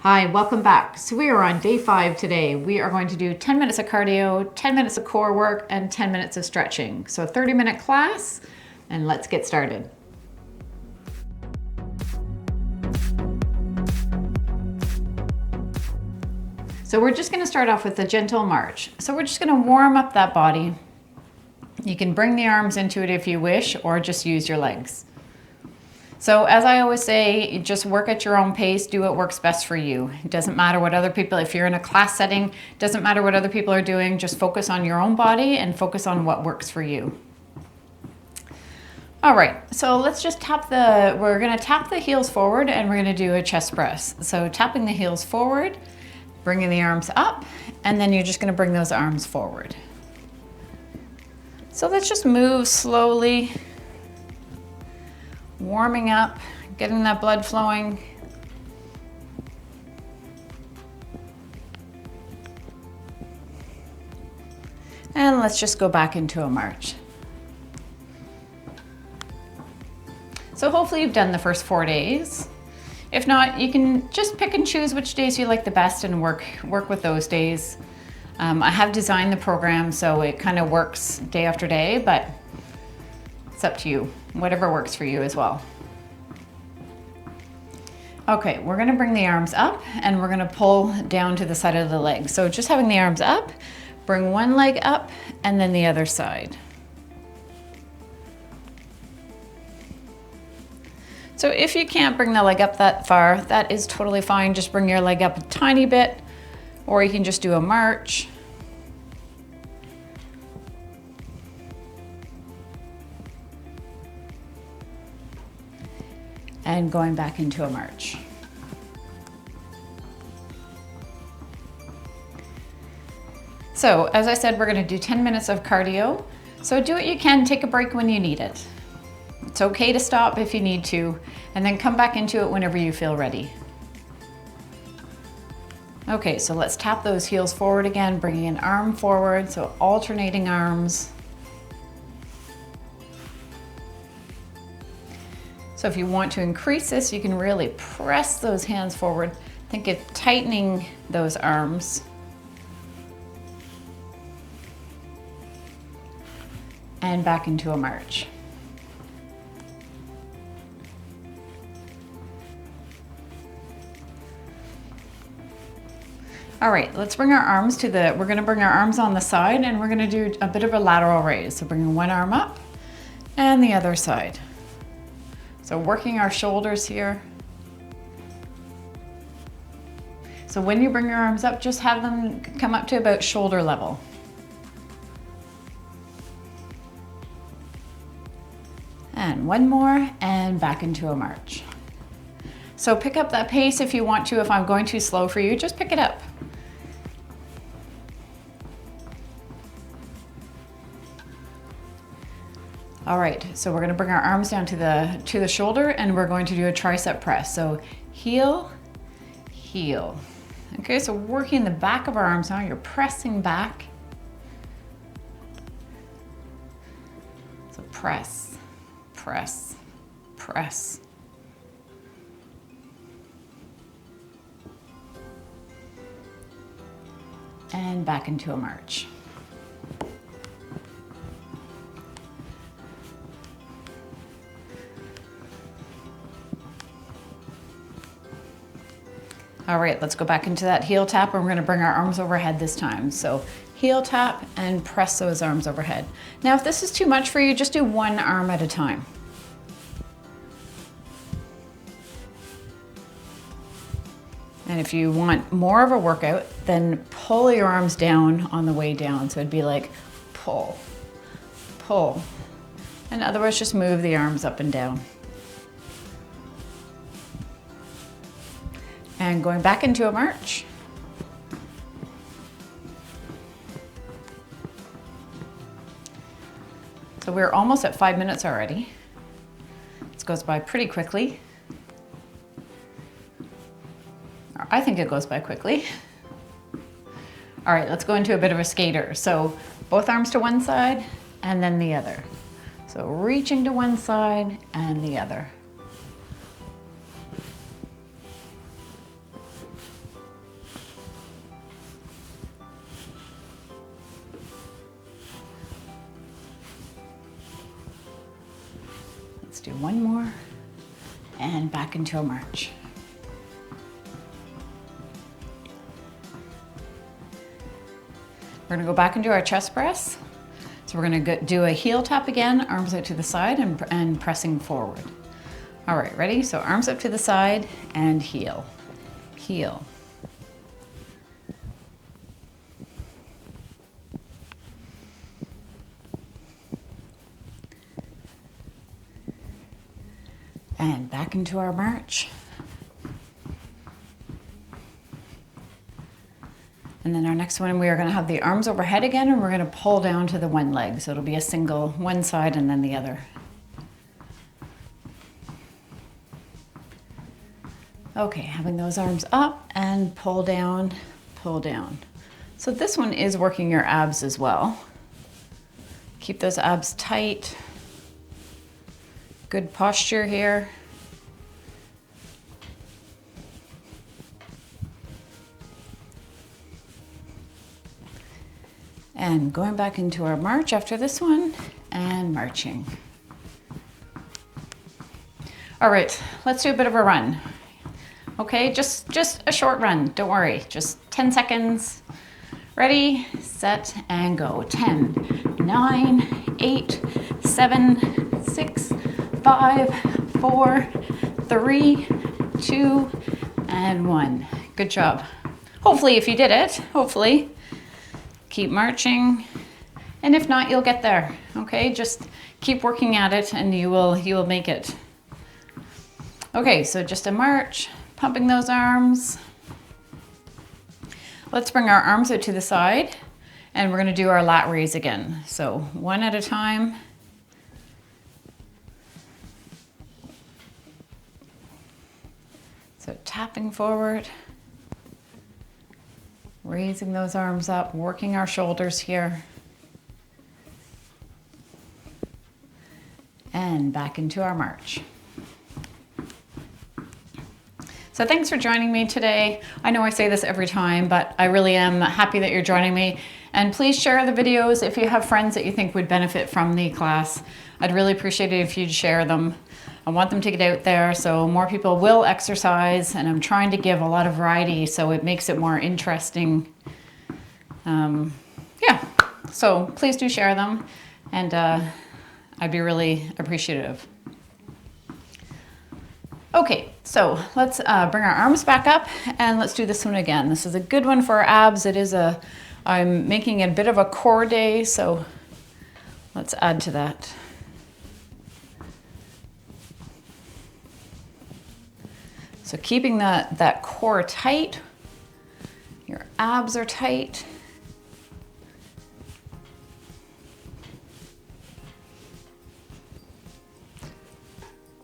Hi, welcome back. So we are on day 5 today. We are going to do 10 minutes of cardio, 10 minutes of core work, and 10 minutes of stretching. So 30-minute class, and let's get started. So we're just gonna start off with a gentle march. So we're just gonna warm up that body. You can bring the arms into it if you wish, or just use your legs. So as I always say, just work at your own pace, do what works best for you. It doesn't matter what other people, if you're in a class setting, it doesn't matter what other people are doing, just focus on your own body and focus on what works for you. All right, so let's just we're gonna tap the heels forward and we're gonna do a chest press. So tapping the heels forward, bringing the arms up, and then you're just gonna bring those arms forward. So let's just move slowly. Warming up, getting that blood flowing. And let's just go back into a march. So hopefully you've done the first 4 days. If not, you can just pick and choose which days you like the best and work with those days. I have designed the program so it kind of works day after day, but it's up to you, whatever works for you as well. Okay, we're gonna bring the arms up and we're gonna pull down to the side of the leg. So just having the arms up, bring one leg up and then the other side. So if you can't bring the leg up that far, that is totally fine. Just bring your leg up a tiny bit, or you can just do a march. And going back into a march. So as I said, we're gonna do 10 minutes of cardio. So do what you can, take a break when you need it. It's okay to stop if you need to, and then come back into it whenever you feel ready. Okay, so let's tap those heels forward again, bringing an arm forward, so alternating arms. So if you want to increase this, you can really press those hands forward. Think of tightening those arms. And back into a march. All right, let's bring our arms we're gonna bring our arms on the side and we're gonna do a bit of a lateral raise. So bringing one arm up and the other side. So working our shoulders here. So when you bring your arms up, just have them come up to about shoulder level. And one more, and back into a march. So pick up that pace if you want to. If I'm going too slow for you, just pick it up. All right, so we're gonna bring our arms down to the shoulder and we're going to do a tricep press. So heel, heel. Okay, so working the back of our arms now, you're pressing back. So press, press, press. And back into a march. All right, let's go back into that heel tap and we're gonna bring our arms overhead this time. So heel tap and press those arms overhead. Now, if this is too much for you, just do one arm at a time. And if you want more of a workout, then pull your arms down on the way down. So it'd be like pull, pull. In other words, just move the arms up and down. And going back into a march. So we're almost at 5 minutes already. This goes by pretty quickly. Or I think it goes by quickly. All right, let's go into a bit of a skater. So both arms to one side and then the other. So reaching to one side and the other. do one more and back into a march. We're gonna go back into our chest press. So we're gonna do a heel tap again, arms out to the side and pressing forward. All right, ready? So arms up to the side and heel, heel. And back into our march. And then our next one, we are gonna have the arms overhead again, and we're gonna pull down to the one leg. So it'll be a single, one side and then the other. Okay, having those arms up and pull down, pull down. So this one is working your abs as well. Keep those abs tight. Good posture here. And going back into our march after this one and marching. All right, let's do a bit of a run. Okay, just a short run, don't worry, just 10 seconds. Ready, set, and go. 10, 9, 8, 7, 6, 5, 4, 3, 2, and 1. Good job. Hopefully, if you did it, hopefully. Keep marching, and if not, you'll get there, okay? Just keep working at it and you will make it. Okay, so just a march, pumping those arms. Let's bring our arms out to the side, and we're gonna do our lat raise again. So one at a time. So tapping forward. Raising those arms up, working our shoulders here. And back into our march. So thanks for joining me today. I know I say this every time, but I really am happy that you're joining me. And please share the videos if you have friends that you think would benefit from the class. I'd really appreciate it if you'd share them. I want them to get out there so more people will exercise, and I'm trying to give a lot of variety so it makes it more interesting. Yeah, so please do share them, and I'd be really appreciative. Okay, so let's bring our arms back up and let's do this one again. This is a good one for our abs. I'm making it a bit of a core day, so let's add to that. So keeping that core tight, your abs are tight.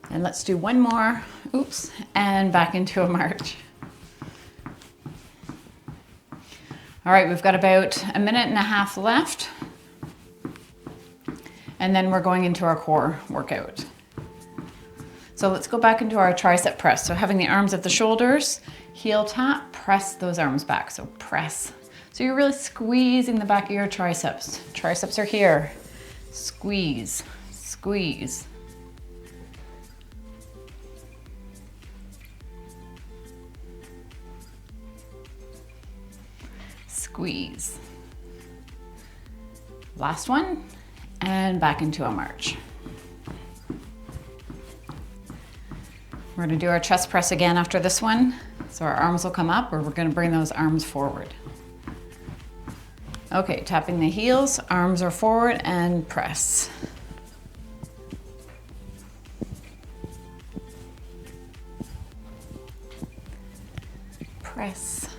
And let's do one more, oops, and back into a march. All right, we've got about a minute and a half left. And then we're going into our core workout. So let's go back into our tricep press. So having the arms at the shoulders, heel tap, press those arms back. So press. So you're really squeezing the back of your triceps. Triceps are here. Squeeze, squeeze. Squeeze. Last one, and back into a march. We're gonna do our chest press again after this one. So our arms will come up, or we're gonna bring those arms forward. Okay, tapping the heels, arms are forward, and press. Press.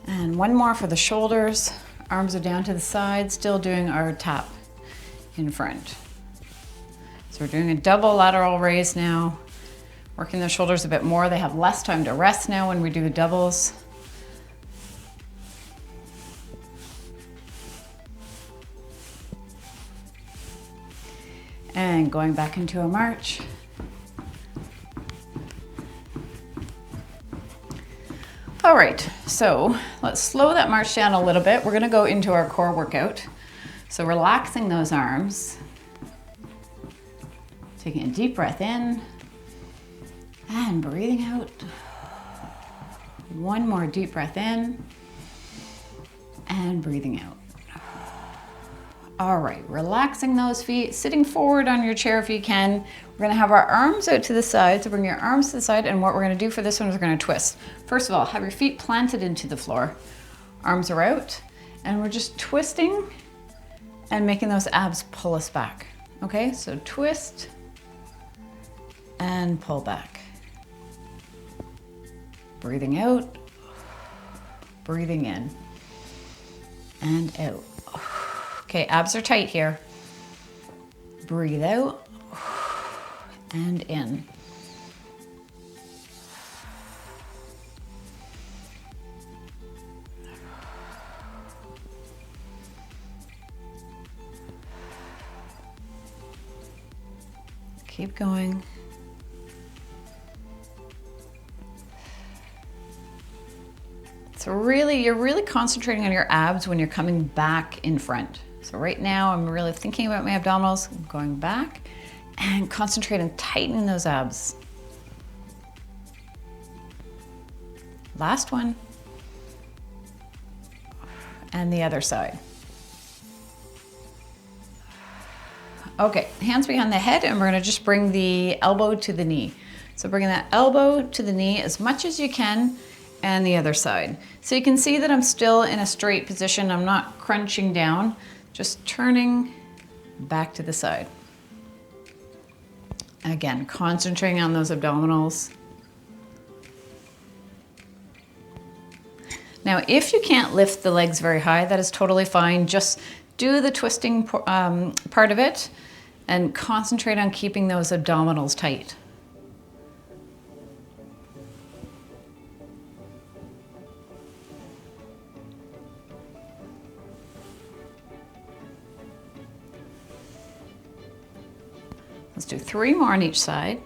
And one more for the shoulders. Arms are down to the side, still doing our tap in front. So we're doing a double lateral raise now. Working the shoulders a bit more. They have less time to rest now when we do the doubles. And going back into a march. All right, so let's slow that march down a little bit. We're gonna go into our core workout. So relaxing those arms, taking a deep breath in and breathing out. One more deep breath in and breathing out. All right, relaxing those feet, sitting forward on your chair if you can. We're gonna have our arms out to the side, so bring your arms to the side, and what we're gonna do for this one is we're gonna twist. First of all, have your feet planted into the floor. Arms are out, and we're just twisting and making those abs pull us back. Okay, so twist and pull back. Breathing out, breathing in, and out. Okay, abs are tight here. Breathe out and in. Keep going. So really, you're really concentrating on your abs when you're coming back in front. So right now, I'm really thinking about my abdominals, going back and concentrate on tightening those abs. Last one. And the other side. Okay, hands behind the head, and we're gonna just bring the elbow to the knee. So bringing that elbow to the knee as much as you can, and the other side. So you can see that I'm still in a straight position. I'm not crunching down. Just turning back to the side. Again, concentrating on those abdominals. Now, if you can't lift the legs very high, that is totally fine. Just do the twisting part of it and concentrate on keeping those abdominals tight. Let's do 3 more on each side.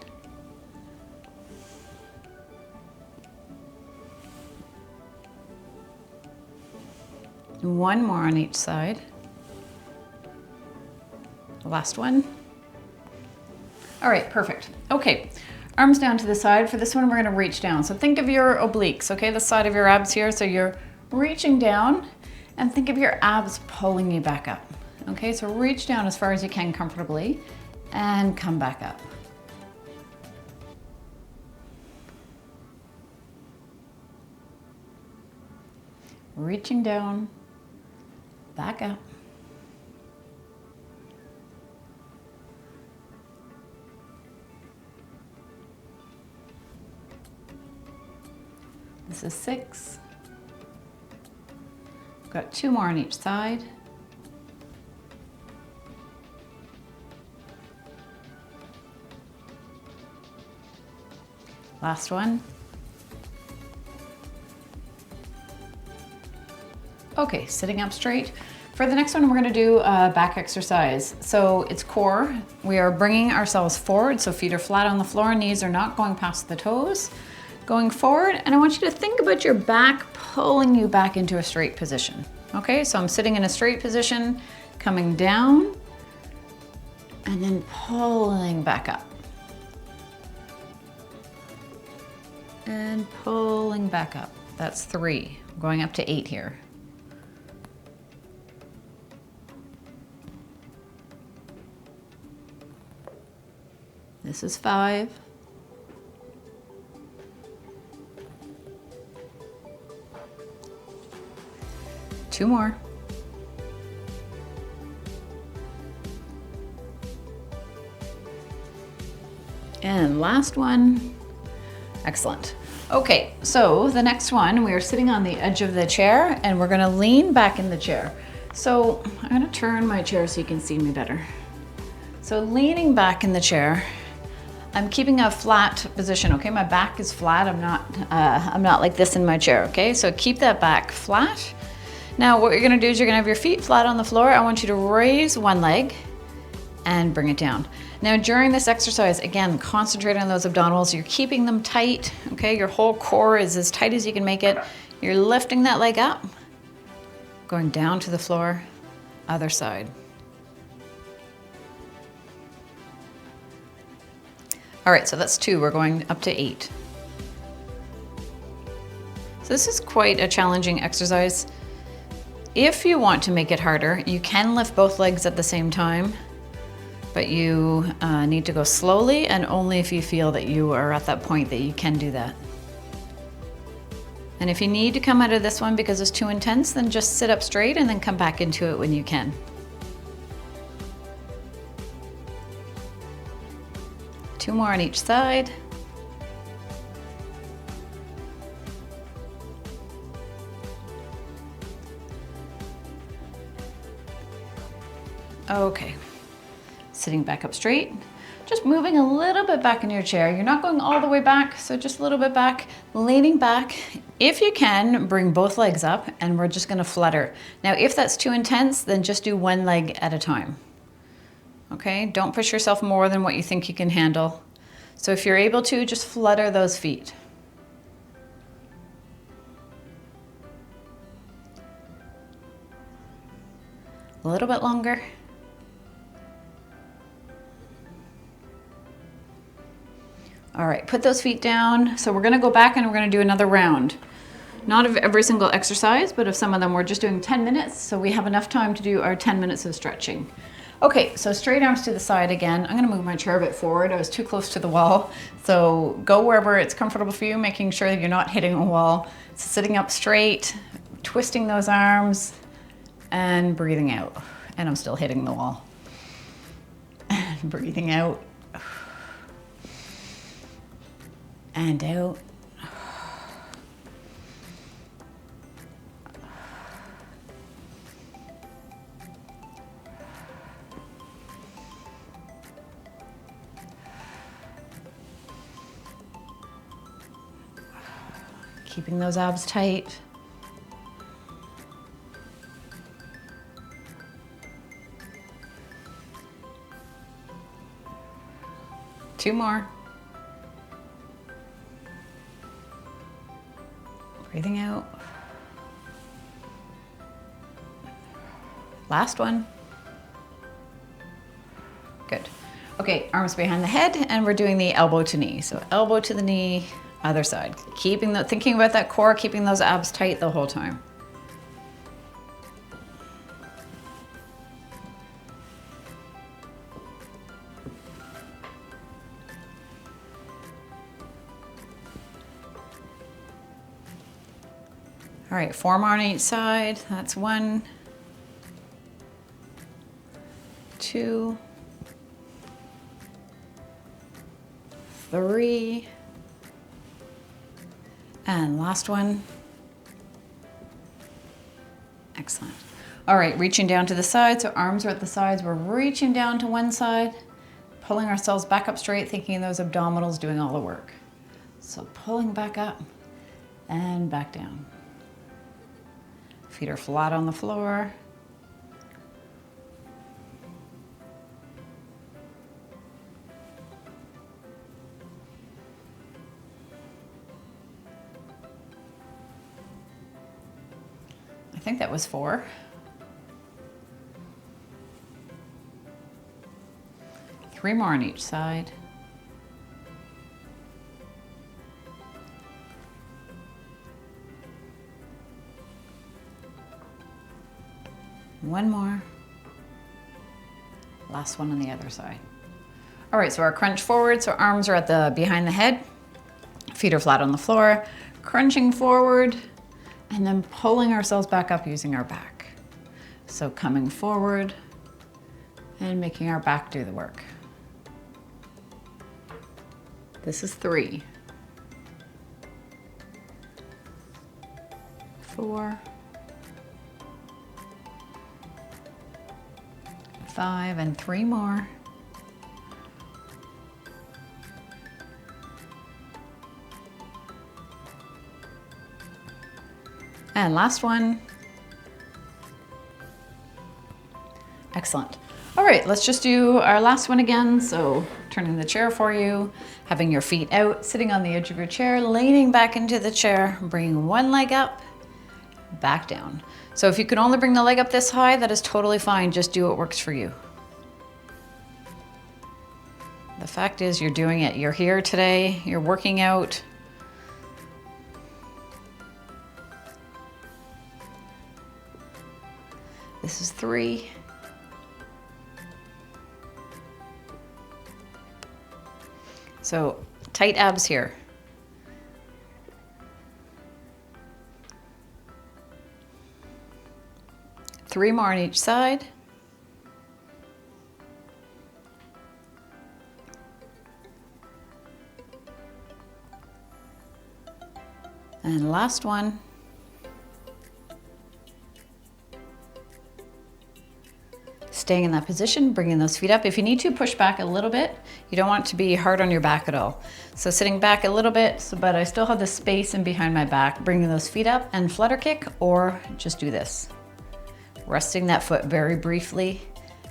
One more on each side. Last one. All right, perfect. Okay, arms down to the side. For this one, we're gonna reach down. So think of your obliques, okay? The side of your abs here. So you're reaching down, and think of your abs pulling you back up. Okay, so reach down as far as you can comfortably, and come back up. Reaching down, back up. This is 6. I've got 2 more on each side. Last one. Okay, sitting up straight. For the next one, we're gonna do a back exercise. So it's core. We are bringing ourselves forward, so feet are flat on the floor, knees are not going past the toes. Going forward, and I want you to think about your back pulling you back into a straight position. Okay, so I'm sitting in a straight position, coming down, and then pulling back up. And pulling back up. That's 3. I'm going up to 8 here. This is 5. Two more. And last one. Excellent. Okay, so the next one, we are sitting on the edge of the chair and we're gonna lean back in the chair. So I'm gonna turn my chair so you can see me better. So leaning back in the chair, I'm keeping a flat position, okay? My back is flat, I'm not like this in my chair, okay? So keep that back flat. Now what you're gonna do is you're gonna have your feet flat on the floor. I want you to raise one leg and bring it down. Now during this exercise, again, concentrate on those abdominals. You're keeping them tight, okay? Your whole core is as tight as you can make it. You're lifting that leg up, going down to the floor, other side. All right, so that's 2. We're going up to 8. So this is quite a challenging exercise. If you want to make it harder, you can lift both legs at the same time, but you need to go slowly and only if you feel that you are at that point that you can do that. And if you need to come out of this one because it's too intense, then just sit up straight and then come back into it when you can. Two more on each side. Okay, sitting back up straight. Just moving a little bit back in your chair. You're not going all the way back, so just a little bit back, leaning back. If you can, bring both legs up and we're just gonna flutter. Now, if that's too intense, then just do one leg at a time. Okay, don't push yourself more than what you think you can handle. So if you're able to, just flutter those feet. A little bit longer. All right, put those feet down. So we're gonna go back and we're gonna do another round. Not of every single exercise, but of some of them. We're just doing 10 minutes, so we have enough time to do our 10 minutes of stretching. Okay, so straight arms to the side again. I'm gonna move my chair a bit forward. I was too close to the wall. So go wherever it's comfortable for you, making sure that you're not hitting a wall. So sitting up straight, twisting those arms, and breathing out. And I'm still hitting the wall. And breathing out. And out. Keeping those abs tight. Two more. Breathing out. Last one. Good. Okay, arms behind the head, and we're doing the elbow to knee. So elbow to the knee, other side. Thinking about that core, keeping those abs tight the whole time. All right, 4 more on each side. That's 1, 2, 3, and last one. Excellent. All right, reaching down to the side. So arms are at the sides. We're reaching down to one side, pulling ourselves back up straight, thinking those abdominals doing all the work. So pulling back up and back down. Feet are flat on the floor. I think that was 4. Three more on each side. One more. Last one on the other side. All right, so our crunch forward. So arms are at behind the head. Feet are flat on the floor. Crunching forward and then pulling ourselves back up using our back. So coming forward and making our back do the work. This is 3. 4. 5 and 3 more. And last one. Excellent. All right, let's just do our last one again. So turning the chair for you, having your feet out, sitting on the edge of your chair, leaning back into the chair, bringing one leg up, back down. So if you can only bring the leg up this high, that is totally fine. Just do what works for you. The fact is you're doing it. You're here today, you're working out. This is 3. So tight abs here. Three more on each side. And last one. Staying in that position, bringing those feet up. If you need to, push back a little bit. You don't want it to be hard on your back at all. So sitting back a little bit, but I still have the space in behind my back, bringing those feet up and flutter kick, or just do this. Resting that foot very briefly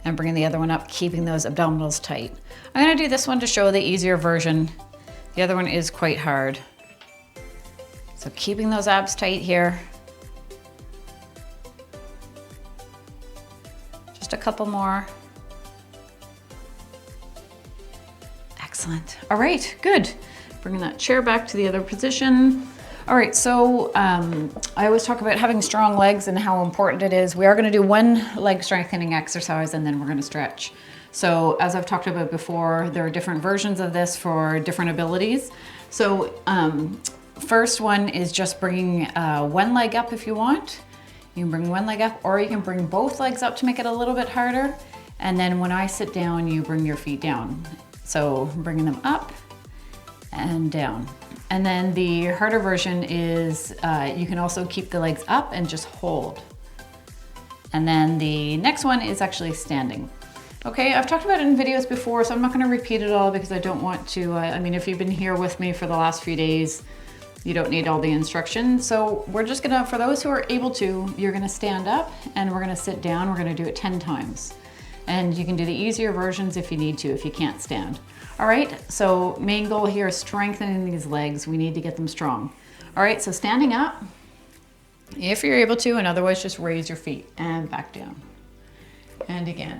and bringing the other one up, keeping those abdominals tight. I'm gonna do this one to show the easier version. The other one is quite hard. So keeping those abs tight here. Just a couple more. Excellent. All right, good. Bringing that chair back to the other position. All right, so I always talk about having strong legs and how important it is. We are gonna do one leg strengthening exercise and then we're gonna stretch. So as I've talked about before, there are different versions of this for different abilities. So first one is just bringing one leg up if you want. You can bring one leg up, or you can bring both legs up to make it a little bit harder. And then when I sit down, you bring your feet down. So bringing them up and down. And then the harder version is you can also keep the legs up and just hold. And then the next one is actually standing. Okay, I've talked about it in videos before, so I'm not gonna repeat it all because I don't want to, I mean, if you've been here with me for the last few days, you don't need all the instructions. So we're just gonna, for those who are able to, you're gonna stand up and we're gonna sit down. We're gonna do it 10 times. And you can do the easier versions if you need to, if you can't stand. All right, so main goal here is strengthening these legs. We need to get them strong. All right, so standing up, if you're able to, and otherwise just raise your feet and back down. And again,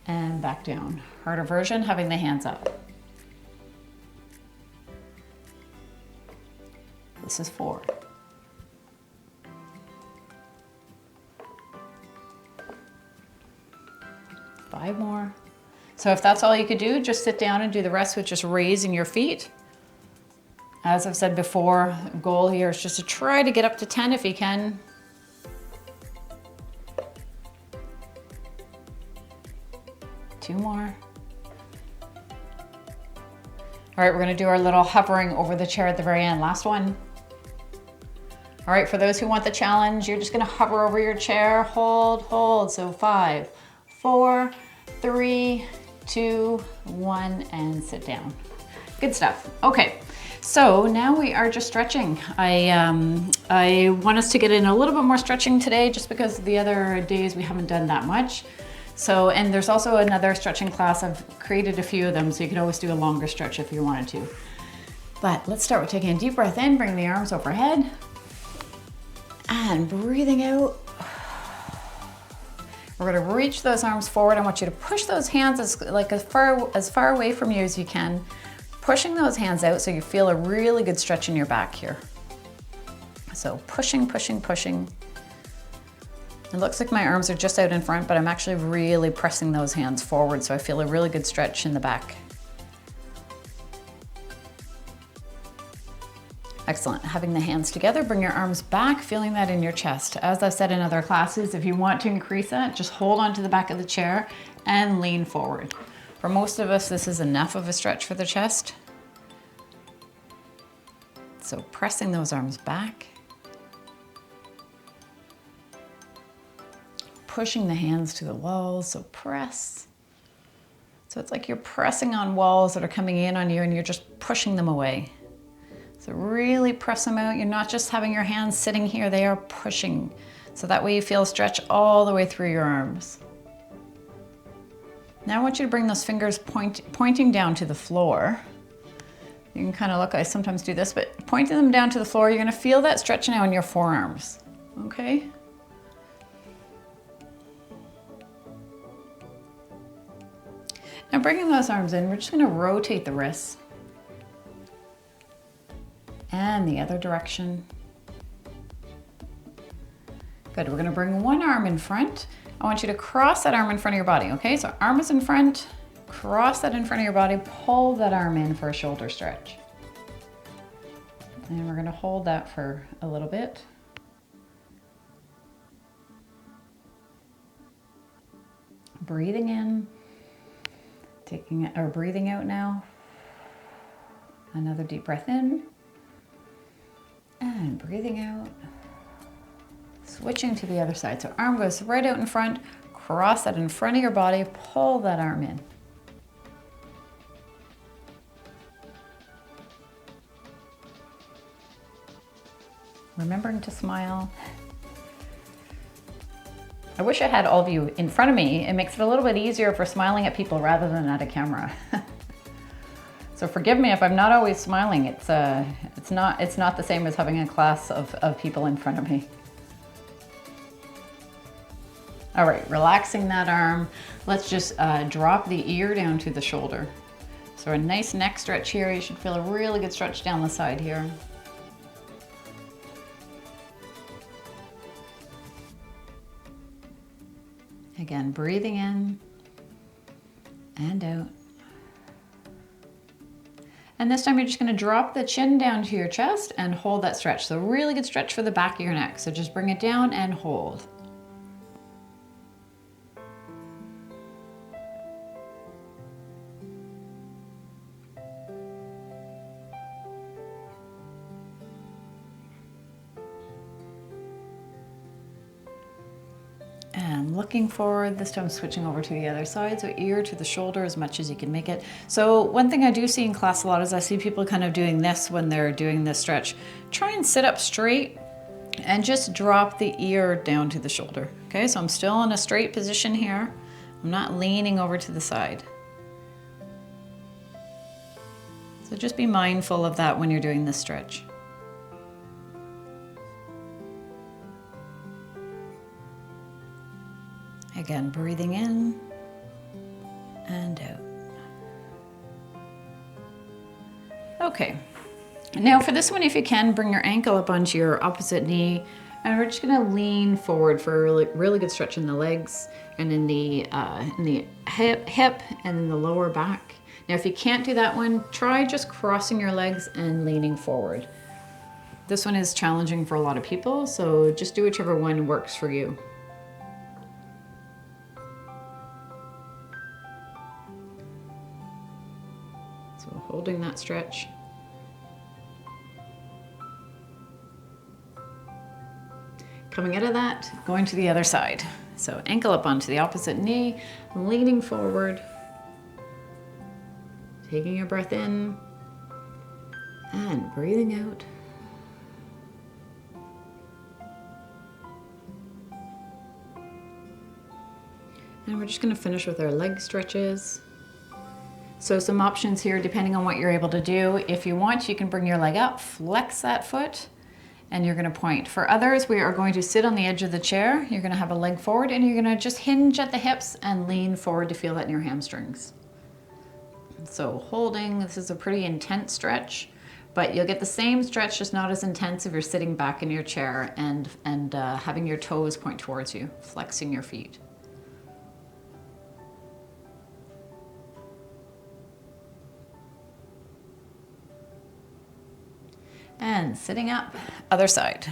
and back down. Harder version, having the hands up. This is 4. 5 more. So if that's all you could do, just sit down and do the rest with just raising your feet. As I've said before, the goal here is just to try to get up to 10 if you can. Two more. All right, we're gonna do our little hovering over the chair at the very end. Last one. All right, for those who want the challenge, you're just gonna hover over your chair, hold, hold. So 5, 4, 3, 2, 1, and sit down. Good stuff. Okay, so now we are just stretching. I want us to get in a little bit more stretching today just because the other days we haven't done that much. So, and there's also another stretching class. I've created a few of them, so you could always do a longer stretch if you wanted to. But let's start with taking a deep breath in, bring the arms overhead, and breathing out. We're gonna reach those arms forward. I want you to push those hands as far away from you as you can, pushing those hands out so you feel a really good stretch in your back here. So pushing, pushing, pushing. It looks like my arms are just out in front, but I'm actually really pressing those hands forward, so I feel a really good stretch in the back. Excellent. Having the hands together, bring your arms back, feeling that in your chest. As I've said in other classes, if you want to increase that, just hold onto the back of the chair and lean forward. For most of us, this is enough of a stretch for the chest. So pressing those arms back. Pushing the hands to the walls, so press. So it's like you're pressing on walls that are coming in on you and you're just pushing them away. So really press them out. You're not just having your hands sitting here, they are pushing. So that way you feel stretch all the way through your arms. Now I want you to bring those fingers pointing down to the floor. You can kind of look, I sometimes do this, but pointing them down to the floor, you're gonna feel that stretch now in your forearms, okay? Now bringing those arms in, we're just gonna rotate the wrists. And the other direction. Good, we're gonna bring one arm in front. I want you to cross that arm in front of your body, okay? So arm is in front, cross that in front of your body, pull that arm in for a shoulder stretch. And we're gonna hold that for a little bit. Breathing in, breathing out now. Another deep breath in. And breathing out. Switching to the other side. So arm goes right out in front, cross that in front of your body, pull that arm in. Remembering to smile. I wish I had all of you in front of me. It makes it a little bit easier for smiling at people rather than at a camera. So forgive me if I'm not always smiling. It's not the same as having a class of people in front of me. All right, relaxing that arm. Let's just drop the ear down to the shoulder. So a nice neck stretch here. You should feel a really good stretch down the side here. Again, breathing in and out. And this time you're just gonna drop the chin down to your chest and hold that stretch. So really good stretch for the back of your neck. So just bring it down and hold. And looking forward, this time switching over to the other side, so ear to the shoulder as much as you can make it. So one thing I do see in class a lot is I see people kind of doing this when they're doing this stretch. Try and sit up straight and just drop the ear down to the shoulder. Okay, so I'm still in a straight position here. I'm not leaning over to the side. So just be mindful of that when you're doing this stretch. Again, breathing in and out. Okay, now for this one, if you can, bring your ankle up onto your opposite knee, and we're just gonna lean forward for a really good stretch in the legs and in the hip and in the lower back. Now, if you can't do that one, try just crossing your legs and leaning forward. This one is challenging for a lot of people, so just do whichever one works for you. Holding that stretch. Coming out of that, going to the other side. So ankle up onto the opposite knee, leaning forward, taking your breath in and breathing out. And we're just going to finish with our leg stretches. So some options here depending on what you're able to do. If you want, you can bring your leg up, flex that foot, and you're gonna point. For others, we are going to sit on the edge of the chair. You're gonna have a leg forward and you're gonna just hinge at the hips and lean forward to feel that in your hamstrings. So holding, this is a pretty intense stretch, but you'll get the same stretch, just not as intense if you're sitting back in your chair and having your toes point towards you, flexing your feet. And sitting up, other side.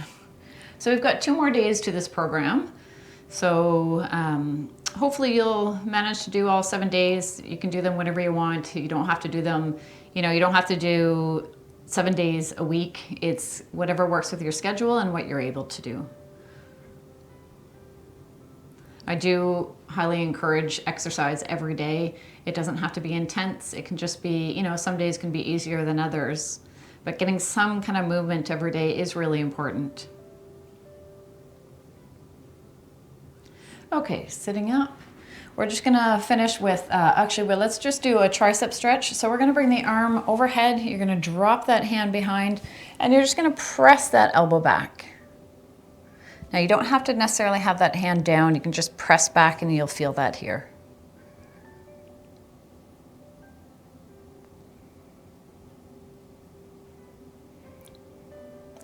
So we've got 2 more days to this program. So hopefully you'll manage to do all 7 days. You can do them whenever you want. You don't have to do them, you don't have to do 7 days a week. It's whatever works with your schedule and what you're able to do. I do highly encourage exercise every day. It doesn't have to be intense. It can just be, some days can be easier than others. But getting some kind of movement every day is really important. Okay, sitting up. We're just gonna finish with, actually, well, let's just do a tricep stretch. So we're gonna bring the arm overhead. You're gonna drop that hand behind, and you're just gonna press that elbow back. Now you don't have to necessarily have that hand down. You can just press back and you'll feel that here.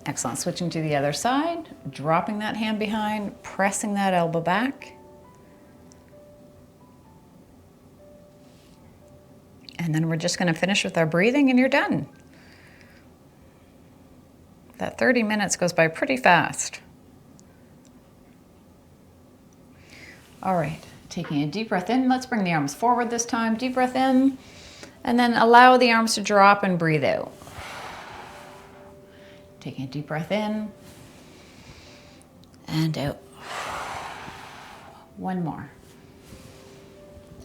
Excellent. Switching to the other side, dropping that hand behind, pressing that elbow back. And then we're just going to finish with our breathing and you're done. That 30 minutes goes by pretty fast. All right, taking a deep breath in. Let's bring the arms forward this time. Deep breath in, and then allow the arms to drop and breathe out. Taking a deep breath in and out. One more.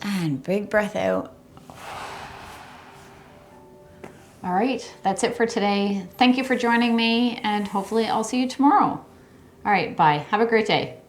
And big breath out. All right, that's it for today. Thank you for joining me, and hopefully I'll see you tomorrow. All right, bye. Have a great day.